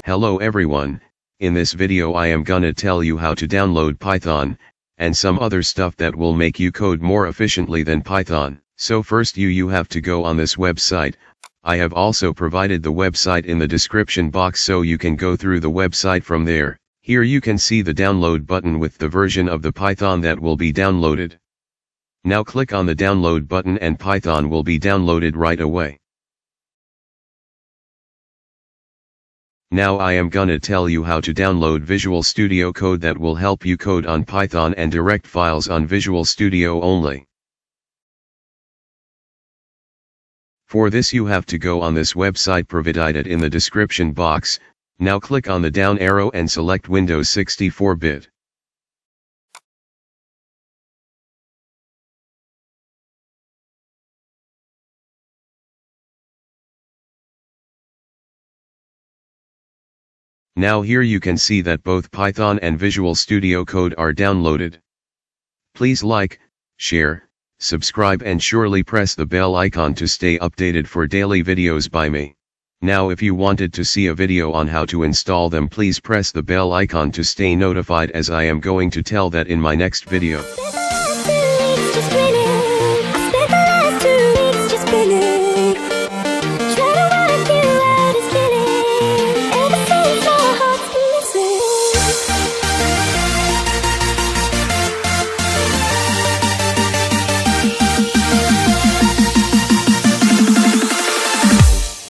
Hello everyone, in this video I am gonna tell you how to download Python, and some other stuff that will make you code more efficiently than Python. So first you have to go on this website. I have also provided the website in the description box so you can go through the website from there. Here you can see the download button with the version of the Python that will be downloaded. Now click on the download button and Python will be downloaded right away. Now I am gonna tell you how to download Visual Studio Code that will help you code on Python and direct files on Visual Studio only. For this you have to go on this website provided in the description box. Now click on the down arrow and select Windows 64-bit. Now here you can see that both Python and Visual Studio Code are downloaded. Please like, share, subscribe and surely press the bell icon to stay updated for daily videos by me. Now if you wanted to see a video on how to install them, please press the bell icon to stay notified, as I am going to tell that in my next video.